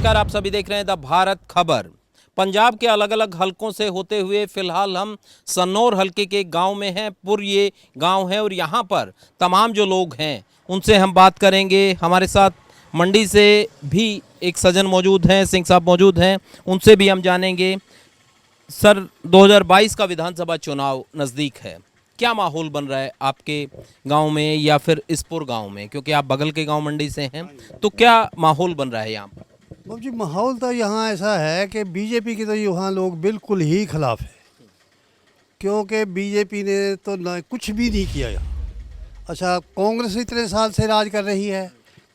नमस्कार, आप सभी देख रहे हैं द भारत खबर। पंजाब के अलग अलग हलकों से होते हुए फिलहाल हम सन्नौर हलके के गांव में हैं। पुर ये गांव है और यहां पर तमाम जो लोग हैं उनसे हम बात करेंगे। हमारे साथ मंडी से भी एक सज्जन मौजूद हैं, सिंह साहब मौजूद हैं, उनसे भी हम जानेंगे। सर, 2022 का विधानसभा चुनाव नज़दीक है, क्या माहौल बन रहा है आपके गांव में या फिर इसपुर गांव में, क्योंकि आप बगल के गांव मंडी से हैं, तो क्या माहौल बन रहा है यहाँ पर? बाबू जी, माहौल तो यहाँ ऐसा है कि बीजेपी की तो यहाँ लोग बिल्कुल ही खिलाफ है, क्योंकि बीजेपी ने तो ना कुछ भी नहीं किया यहाँ। अच्छा, कांग्रेस इतने साल से राज कर रही है,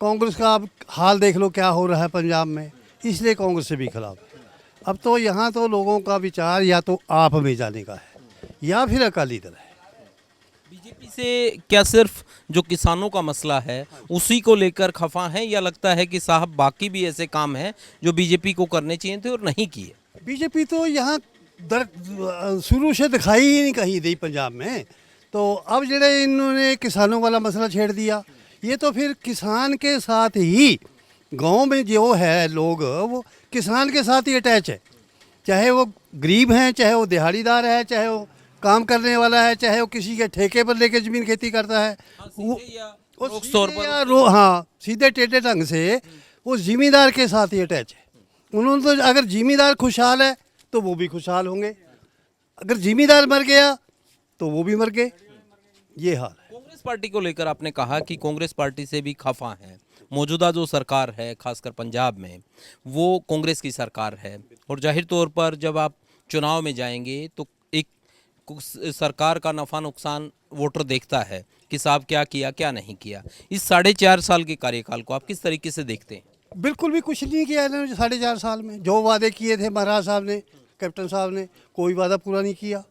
कांग्रेस का अब हाल देख लो क्या हो रहा है पंजाब में, इसलिए कांग्रेस से भी खिलाफ है। अब तो यहाँ तो लोगों का विचार या तो आप में जाने का है या फिर अकाली दल है। बीजेपी से क्या सिर्फ जो किसानों का मसला है उसी को लेकर खफा है, या लगता है कि साहब बाकी भी ऐसे काम हैं जो बीजेपी को करने चाहिए थे और नहीं किए? बीजेपी तो यहाँ शुरू से दिखाई ही नहीं कहीं दी पंजाब में, तो अब जड़े इन्होंने किसानों वाला मसला छेड़ दिया। ये तो फिर किसान के साथ ही गांव में जो है लोग वो किसान के साथ ही अटैच है, चाहे वो गरीब हैं, चाहे वो दिहाड़ीदार है, चाहे वो काम करने वाला है, चाहे वो किसी के ठेके पर लेके ज़मीन खेती करता है। वो सीधे टेढ़े ढंग से वो ज़मींदार के साथ ही अटैच है। उन्होंने तो अगर ज़मींदार खुशहाल है तो वो भी खुशहाल होंगे, अगर ज़मींदार मर गया तो वो भी मर गए, ये हाल है। कांग्रेस पार्टी को लेकर आपने कहा कि कांग्रेस पार्टी से भी खफा है। मौजूदा जो सरकार है खासकर पंजाब में, वो कांग्रेस की सरकार है, और जाहिर तौर पर जब आप चुनाव में जाएंगे तो एक सरकार का नफ़ा नुकसान वोटर देखता है कि साहब क्या किया क्या नहीं किया। इस 4.5 साल के कार्यकाल को आप किस तरीके से देखते हैं? बिल्कुल भी कुछ नहीं किया इन्होंने 4.5 साल में। जो वादे किए थे महाराज साहब ने, कैप्टन साहब ने, कोई वादा पूरा नहीं किया।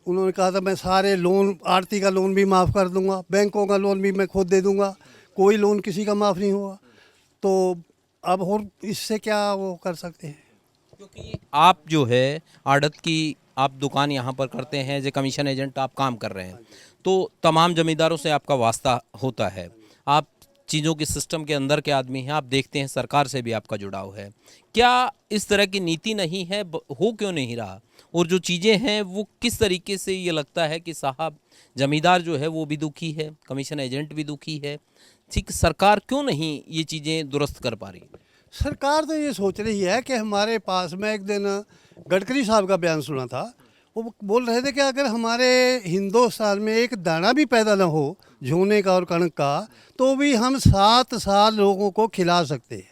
उन्होंने कहा था मैं सारे लोन, आड़ती का लोन भी माफ़ कर दूंगा, बैंकों का लोन भी मैं खुद दे दूंगा, कोई लोन किसी का माफ़ नहीं हुआ। तो अब और इससे क्या वो कर सकते हैं? क्योंकि आप जो है आड़त की आप दुकान यहाँ पर करते हैं, एज ए कमीशन एजेंट आप काम कर रहे हैं, तो तमाम जमींदारों से आपका वास्ता होता है, आप चीज़ों के सिस्टम के अंदर के आदमी हैं, आप देखते हैं सरकार से भी आपका जुड़ाव है। क्या इस तरह की नीति नहीं है, हो क्यों नहीं रहा? और जो चीज़ें हैं वो किस तरीके से ये लगता है कि साहब जमींदार जो है वो भी दुखी है, कमीशन एजेंट भी दुखी है, ठीक सरकार क्यों नहीं ये चीज़ें दुरुस्त कर पा रही? सरकार तो ये सोच रही है कि हमारे पास में एक दिन गडकरी साहब का बयान सुना था, वो बोल रहे थे कि अगर हमारे हिंदुस्तान में एक दाना भी पैदा ना हो झोने का और कणक का, तो भी हम 7 साल लोगों को खिला सकते हैं।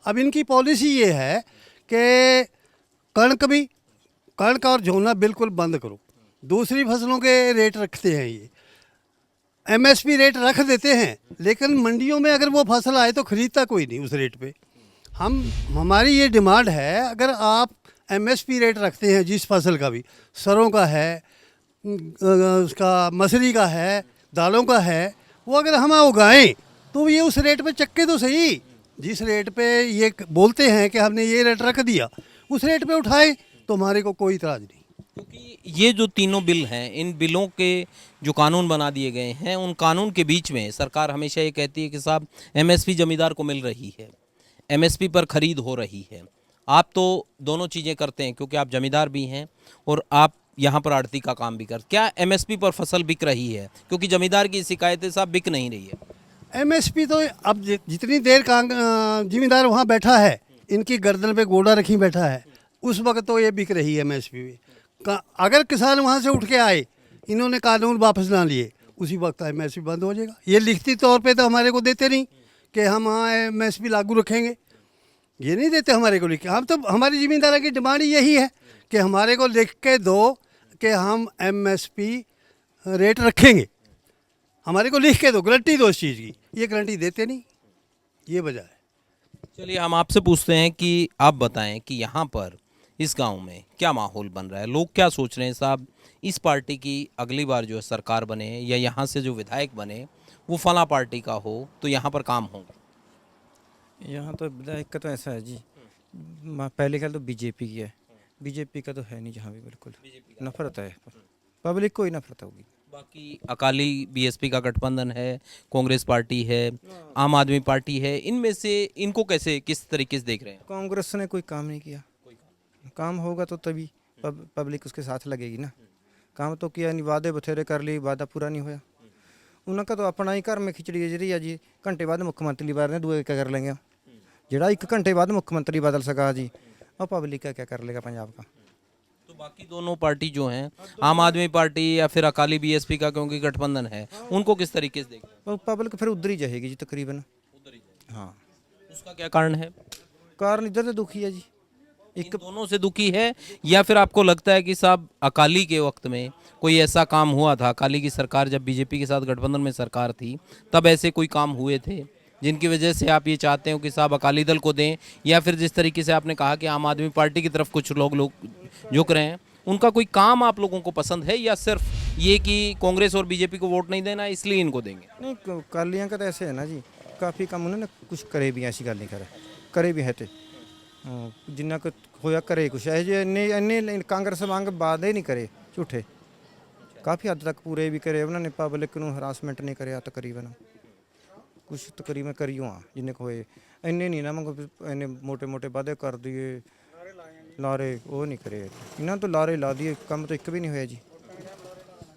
अब इनकी पॉलिसी ये है कि कणक और झोना बिल्कुल बंद करो, दूसरी फसलों के रेट रखते हैं, ये एमएसपी रेट रख देते हैं, लेकिन मंडियों में अगर वो फसल आए तो ख़रीदता कोई नहीं उस रेट पे। हमारी ये डिमांड है, अगर आप एमएसपी रेट रखते हैं जिस फसल का भी, सरों का है, उसका मसूरी का है, दालों का है, वो अगर हम उगाएं तो ये उस रेट पे चक्के तो सही, जिस रेट पे ये बोलते हैं कि हमने ये रेट रख दिया उस रेट पे उठाएं तो हमारे को कोई इतराज़ नहीं। क्योंकि ये जो तीनों बिल हैं, इन बिलों के जो कानून बना दिए गए हैं, उन कानून के बीच में सरकार हमेशा ये कहती है कि साहब एमएसपी जमींदार को मिल रही है, एमएसपी पर खरीद हो रही है। आप तो दोनों चीज़ें करते हैं, क्योंकि आप जमींदार भी हैं और आप यहाँ पर आड़ती का काम भी करते। क्या एमएसपी पर फसल बिक रही है? क्योंकि जमींदार की शिकायतें साहब बिक नहीं रही है। एमएसपी तो अब जितनी देर जिम्मेदार वहाँ बैठा है, इनकी गर्दन पे घोड़ा रखी बैठा है, उस वक्त तो ये बिक रही है एमएसपी में। अगर किसान वहाँ से उठ के आए, इन्होंने कानून वापस ना लिए, उसी वक्त एमएसपी बंद हो जाएगा। ये लिखती तौर पे तो हमारे को देते नहीं कि हम हाँ एमएसपी लागू रखेंगे, ये नहीं देते हमारे को लिख के। हम तो, हमारी ज़मींदारों की डिमांड यही है कि हमारे को लिख के दो कि हम एमएसपी रेट रखेंगे, हमारे को लिख के दो, गारंटी दो इस चीज़ की। ये गारंटी देते नहीं, ये वजह है। चलिए हम आपसे पूछते हैं कि आप बताएं कि यहाँ पर इस गांव में क्या माहौल बन रहा है, लोग क्या सोच रहे हैं साहब, इस पार्टी की अगली बार जो है सरकार बने या यहाँ से जो विधायक बने वो फला पार्टी का हो तो यहाँ पर काम होंगे? यहाँ तो विधायक का तो ऐसा है जी, पहले ख्याल तो बीजेपी की है, बीजेपी का तो है नहीं जहाँ भी, बिल्कुल नफरत है, पब्लिक को ही नफरत होगी। बाकी अकाली बीएसपी का गठबंधन है, कांग्रेस पार्टी है, आम आदमी पार्टी है, इनमें से इनको कैसे किस तरीके से देख रहे हैं? कांग्रेस ने कोई काम नहीं किया। काम होगा तो तभी पब्लिक उसके साथ लगेगी ना। काम तो किया नहीं, वादे बथेरे कर लिए, वादा पूरा नहीं होया। उनका तो अपना ही घर में खिचड़ी जरी है जी। घंटे बाद मुख्यमंत्री बार ने दुए क्या कर लेंगे, जड़ा एक घंटे बाद मुख्यमंत्री बदल सका जी, और पब्लिक का क्या कर लेगा पंजाब का। तो बाकी दोनों पार्टी जो हैं, आम आदमी पार्टी या फिर अकाली बीएसपी का क्योंकि गठबंधन है, उनको किस तरीके से देख रहे और पब्लिक फिर उधर ही जाएगी जी तकरीबन। हैं? हाँ, उसका क्या कारण है? कारण इधर से दुखी है जी। एक दोनों से दुखी है, या फिर आपको लगता है कि साहब अकाली के वक्त में कोई ऐसा काम हुआ था, अकाली की सरकार जब बीजेपी के साथ गठबंधन में सरकार थी तब ऐसे कोई काम हुए थे जिनकी वजह से आप ये चाहते हो कि साहब अकाली दल को दें, या फिर जिस तरीके से आपने कहा कि आम आदमी पार्टी की तरफ कुछ लोग झुक रहे हैं, उनका कोई काम आप लोगों को पसंद है, या सिर्फ ये कि कांग्रेस और बीजेपी को वोट नहीं देना इसलिए इनको देंगे? नहीं, कालियां का तो ऐसे है ना जी, काफ़ी काम उन्होंने कुछ करे भी, ऐसी गल नहीं करे भी है तो जिन्ना कुछ होया करे कुछ है जो इन्ने कांग्रेस वांग वादे नहीं करे झूठे, काफ़ी हद तक पूरे भी करे उन्होंने। पब्लिक ਨੂੰ ਹਰਾਸਮੈਂਟ नहीं करे तकरीबन, कुछ तकरीबन करियो हाँ जिन्ने को होए। इन्ने नहीं ना मंगो इन्ने मोटे मोटे वादे कर दिए, लारे वो नहीं करे, इन्होंने तो लारे ला दिए, काम तो एक भी नहीं होया जी।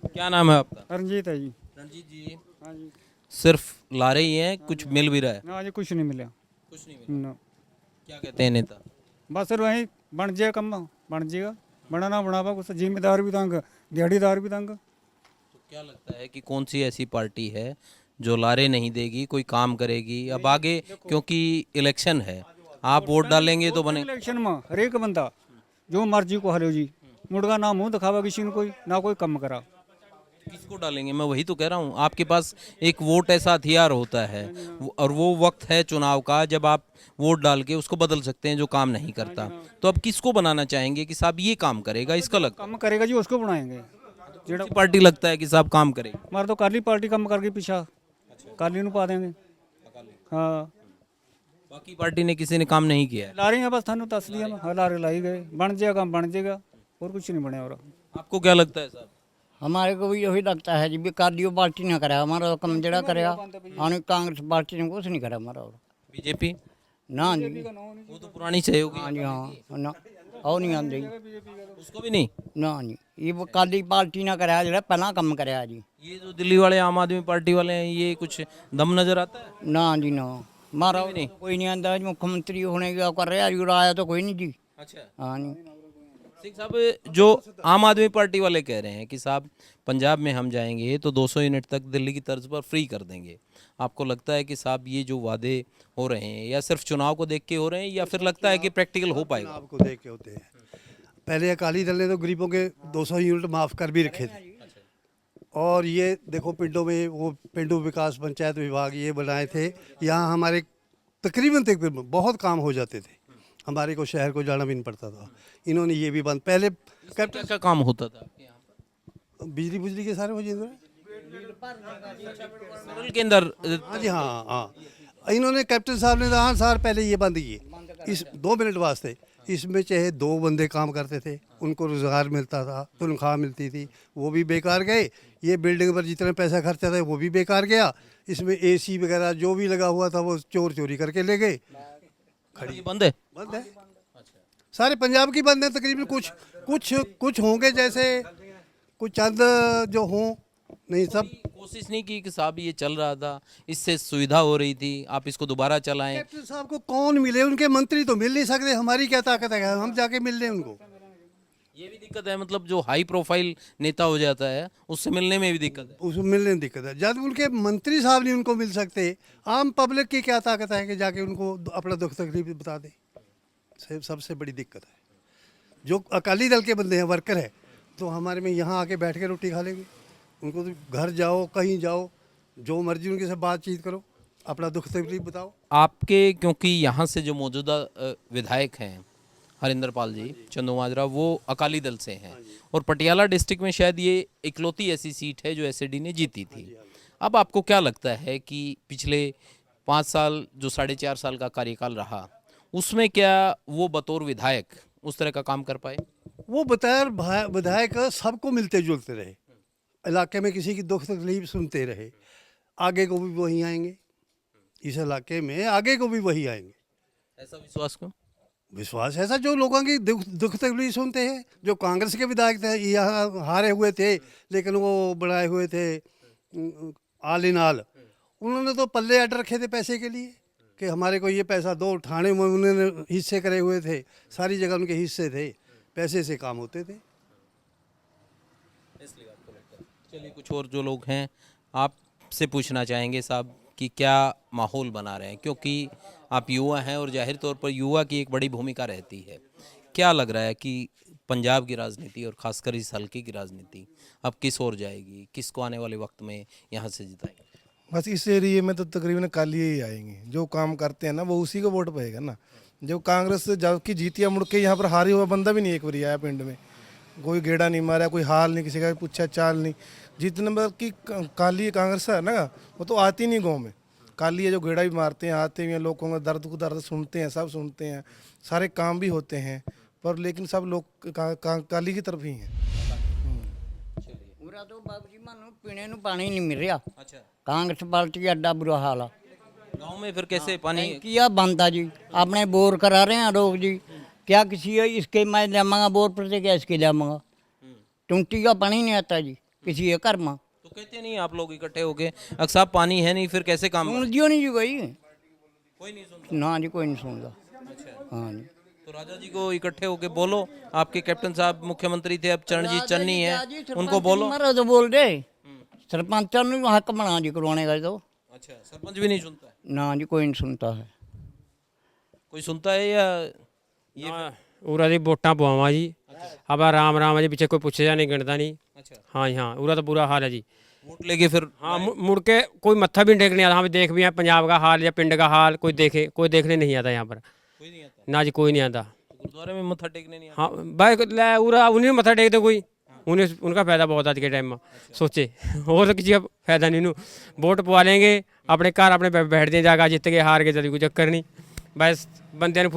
क्या नाम है आपका? रंजीत है जी। रणजीत जी, हाँ जी। सिर्फ लारे ही हैं, कुछ मिल भी रहा है? ना जी कुछ नहीं मिला। कुछ नहीं मिला। ना क्या कहते हैं नेता? बस फिर वहीं बन जाए कम, बन जाएगा, बना ना बनावा कुछ। जिम्मेदार भी तंग, दिहाड़ीदार भी तंग। तो क्या लगता है कि कौन सी ऐसी पार्टी है जो लारे नहीं देगी, कोई काम करेगी? अब आगे क्योंकि इलेक्शन है, आप वोट डालेंगे तो बने। इलेक्शन में हर एक बंदा जो मर्जी को हलो जी, मुर्गा ना मुंह दिखावा किसी ने, कोई ना कोई कम करा। किसको डालेंगे? मैं वही तो कह रहा हूँ, आपके पास एक वोट ऐसा हथियार होता है, और वो वक्त है चुनाव का जब आप वोट डाल के उसको बदल सकते हैं जो काम नहीं करता। तो अब किसको बनाना चाहेंगे कि साहब ये काम करेगा? इसका लगता कम करेगा जी, उसको बनाएंगे। है कौन सी पार्टी लगता है कि साहब काम करेगी? हमारे तो काली पार्टी कम करके पीछा काली ਨੂੰ पा देंगे। हाँ, बाकी पार्टी ने किसी ने काम नहीं किया है। ला रही है बस, थानू दस दिया मैं, लारे लाई गए, बन जाएगा बन जाएगा, और कुछ नहीं बने। और आपको क्या लगता है साहब? हमारे को भी यही लगता है जी भी कार्डियो पार्टी ने करा हमारा कम जड़ा कराया, और कांग्रेस पार्टी ने कुछ नहीं करा हमारा। और बीजेपी? ना जी, वो तो पुरानी सहयोगी हाँ जी, हाँ ना, और नहीं आंदे जी, उसको भी नहीं। ना जी, ये वो काली पार्टी ने कराया जरा पहला कम कराया जी। ये जो दिल्ली वाले आम आदमी पार्टी वाले हैं, ये कुछ दम नजर आता है? ना जी ना, हमारा भी नहीं। कोई नहीं आंदा जी, मुख्यमंत्री होने का कर रहा जी, आया तो कोई नहीं जी। अच्छा हाँ जी, सिंह साहब, जो आम आदमी पार्टी वाले कह रहे हैं कि साहब पंजाब में हम जाएंगे तो 200 यूनिट तक दिल्ली की तर्ज पर फ्री कर देंगे, आपको लगता है कि साहब ये जो वादे हो रहे हैं या सिर्फ चुनाव को देख के हो रहे हैं, या फिर लगता है कि प्रैक्टिकल हो पाएगा? आपको देख के होते हैं। पहले अकाली दल ने तो गरीबों के 200 यूनिट माफ़ कर भी रखे थे, और ये देखो पिंडों में वो पिंडू विकास पंचायत विभाग ये बनाए थे, यहाँ हमारे तकरीबन बहुत काम हो जाते थे, हमारे को शहर को जाना भी नहीं पड़ता था। इन्होंने ये भी बंद, पहले क्या क्या काम होता था आपके यहाँ पर? बिजली बुजली के सारे हो जाते। सरल के अंदर हाँ जी, हाँ हाँ, इन्होंने कैप्टन साहब ने 10 साल पहले ये बंद किए इस 2 मिनट वास्ते। इसमें चाहे 2 बंदे काम करते थे, उनको रोज़गार मिलता था, तनख्वाह मिलती थी, वो भी बेकार गए। ये बिल्डिंग पर जितना पैसा खर्चा था वो भी बेकार गया। इसमें एसी वगैरह जो भी लगा हुआ था वो चोर चोरी करके ले गए। खड़ी बंद है। बंद है, सारे पंजाब की बंद है तकरीबन। कुछ कुछ कुछ होंगे जैसे कुछ चंद जो हों, नहीं सब। कोशिश नहीं की कि साहब ये चल रहा था, इससे सुविधा हो रही थी, आप इसको दोबारा चलाएं? कैप्टन साहब को कौन मिले? उनके मंत्री तो मिल नहीं सकते, हमारी क्या ताकत है हम जाके मिल लें उनको? ये भी दिक्कत है, मतलब जो हाई प्रोफाइल नेता हो जाता है उससे मिलने में भी दिक्कत है। उसको मिलने में दिक्कत है। जब उनके मंत्री साहब नहीं उनको मिल सकते, आम पब्लिक की क्या ताकत है कि जाके उनको अपना दुख तकलीफ बता दे? सबसे बड़ी दिक्कत है। जो अकाली दल के बंदे हैं, वर्कर है, तो हमारे में यहाँ आके बैठ के रोटी खा लेंगे। उनको तो घर जाओ, कहीं जाओ, जो मर्जी उनके से बातचीत करो, अपना दुख तकलीफ बताओ। आपके क्योंकि यहाँ से जो मौजूदा विधायक हैं हरिंदर पाल जी चंदोमाजरा, वो अकाली दल से हैं, और पटियाला डिस्ट्रिक्ट में शायद ये इकलौती ऐसी सीट है जो एसएडी ने जीती थी। अब आपको क्या लगता है कि पिछले 5 साल जो 4.5 साल का कार्यकाल रहा, उसमें क्या वो बतौर विधायक उस तरह का काम कर पाए? वो बताया विधायक सबको मिलते जुलते रहे, इलाके में किसी की दुख तकलीफ सुनते रहे, आगे को भी वही आएंगे, इस इलाके में आगे को भी वही आएंगे। ऐसा विश्वास क्यों? विश्वास ऐसा, जो लोगों की दुख तकलीफ सुनते हैं। जो कांग्रेस के विधायक थे, यहाँ हारे हुए थे लेकिन वो बनाए हुए थे आल इन आल, उन्होंने तो पल्ले अट रखे थे पैसे के लिए कि हमारे को ये पैसा दो। ठाणे में उन्होंने हिस्से करे हुए थे, सारी जगह उनके हिस्से थे, पैसे से काम होते थे। इसलिए आपको लगता है। चलिए कुछ और जो लोग हैं आपसे पूछना चाहेंगे साहब कि क्या माहौल बना रहे हैं, क्योंकि आप युवा हैं और जाहिर तौर पर युवा की एक बड़ी भूमिका रहती है। क्या लग रहा है कि पंजाब की राजनीति और खासकर इस हल्के की राजनीति अब किस ओर जाएगी, किसको आने वाले वक्त में यहाँ से जिताएंगे? बस इस एरिए में तो तकरीबन अकाली ही आएंगे, जो काम करते हैं ना वो उसी को वोट पाएगा ना। जो कांग्रेस जबकि जीतिया मुड़ के यहाँ पर हारी हुआ बंदा भी नहीं एक बार आया पिंड में, कोई गेड़ा नहीं मारा, कोई हाल नहीं, किसी का पूछा चाल नहीं। जितने मतलब कि काली कांग्रेस है ना वो तो आती नहीं गाँव में। काली है जो गेड़ा भी मारते हैं, आते हैं, लोगों का दर्द को दर्द सुनते हैं, सब सुनते हैं, सारे काम भी होते हैं, पर लेकिन सब लोग काली की तरफ ही हैं। ਉਰਾ ਤੋਂ ਬਾਬੂ ਜੀ ਮਾਨੂੰ ਪੀਣੇ ਨੂੰ ਪਾਣੀ ਨਹੀਂ ਮਿਲ ਰਿਹਾ। अच्छा, ਕਾਂਗਰਸ ਪਾਰਟੀ ਦਾ ਐਡਾ ਬੁਰਾ ਹਾਲ ਆ। गाँव में फिर कैसे पानी? किया बंद आ जी, अपने बोर करा रहे हैं लोग जी। क्या किसी इसके मैं जाऊँगा बोर पर से, क्या इसके जाऊँगा? टूटी का पानी नहीं आता जी किसी के घर में। तो कहते नहीं आप लोग इकट्ठे हो गए, अगर साहब पानी है नहीं फिर कैसे काम? सुन दियो नहीं जी कोई, कोई नहीं सुनता। ना जी कोई नहीं सुनता। अच्छा, हाँ जी, तो राजा जी को इकट्ठे होके बोलो। आपके कैप्टन साहब मुख्यमंत्री थे, अब चरणजीत चन्नी है, उनको बोलो। मारो तो बोल दे, सरपंच हक बना जी करवाने का। तो अच्छा, सरपंच भी नहीं सुनता है? ना जी कोई नहीं सुनता है। कोई सुनता है या ये? उरा दी वोटां पवावां जी। अब राम राम है जी, पीछे कोई पूछे जा नहीं, गिनता नहीं। अच्छा, हाँ जी हाँ, उरा तो बुरा हाल है जी। वोट लेके फिर हाँ मुड़ के कोई मत्था भी नहीं टेकने आता। हम देख भी हैं पंजाब का हाल या पिंड का हाल, कोई देखने नहीं आता यहाँ पर। कोई नहीं आता? ना जी कोई नहीं आता। गुरुद्वारे में मत्था टेकने नहीं आता? हाँ भाई लै उरा उन्हें मत्था टेकते कोई, उन्हें उनका फ़ायदा बहुत आज के टाइम में। सोचे और तो किसी का फ़ायदा नहीं। वोट पवा लेंगे अपने घर, अपने बैठ दें जाकर, जीत के हार के चलिए, कोई चक्कर नहीं। बस बंदे ने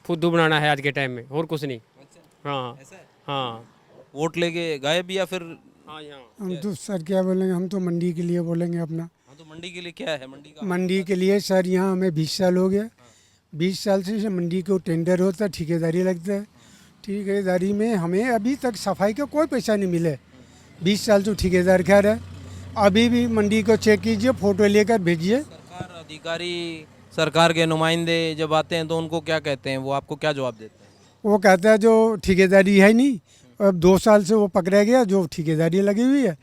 फुद्दू बनाना है आज के टाइम में, और कुछ नहीं। हाँ हाँ, वोट लेके गायब या फिर? हाँ यहाँ हम तो सर क्या बोलेंगे, हम तो मंडी के लिए बोलेंगे अपना। हाँ, तो मंडी के लिए क्या है? मंडी का मंडी के लिए सर यहाँ हमें 20 साल हो गया। 20 साल से मंडी को टेंडर होता है, ठेकेदारी लगता है। ठेकेदारी में हमें अभी तक सफाई का कोई पैसा नहीं मिले। 20 साल से ठेकेदार खैर है। अभी भी मंडी को चेक कीजिए, फ़ोटो लेकर भेजिए। सरकार अधिकारी, सरकार के नुमाइंदे जब आते हैं तो उनको क्या कहते हैं, वो आपको क्या जवाब देते हैं? वो कहता है जो ठेकेदारी है नहीं, अब 2 साल से वो पकड़ा गया, जो ठेकेदारी लगी हुई है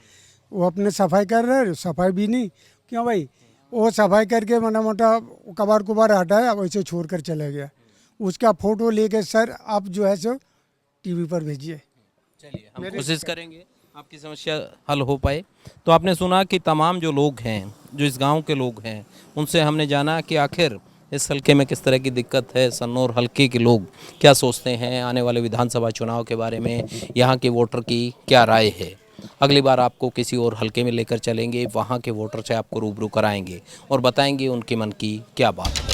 वो अपने सफाई कर रहे हैं, सफाई भी नहीं। क्यों भाई, वो सफाई करके मोटा मोटा कबाड़ कुबाड़ हटाया, वैसे छोड़ कर चला गया। उसका फ़ोटो लेके सर आप जो है सो टीवी पर भेजिए। चलिए हम कोशिश करेंगे आपकी समस्या हल हो पाए। तो आपने सुना कि तमाम जो लोग हैं, जो इस गांव के लोग हैं, उनसे हमने जाना कि आखिर इस हल्के में किस तरह की दिक्कत है, सन्नौर हल्के के लोग क्या सोचते हैं, आने वाले विधानसभा चुनाव के बारे में यहाँ के वोटर की क्या राय है। अगली बार आपको किसी और हल्के में लेकर चलेंगे, वहाँ के वोटर से आपको रूबरू कराएंगे और बताएंगे उनके मन की क्या बात है।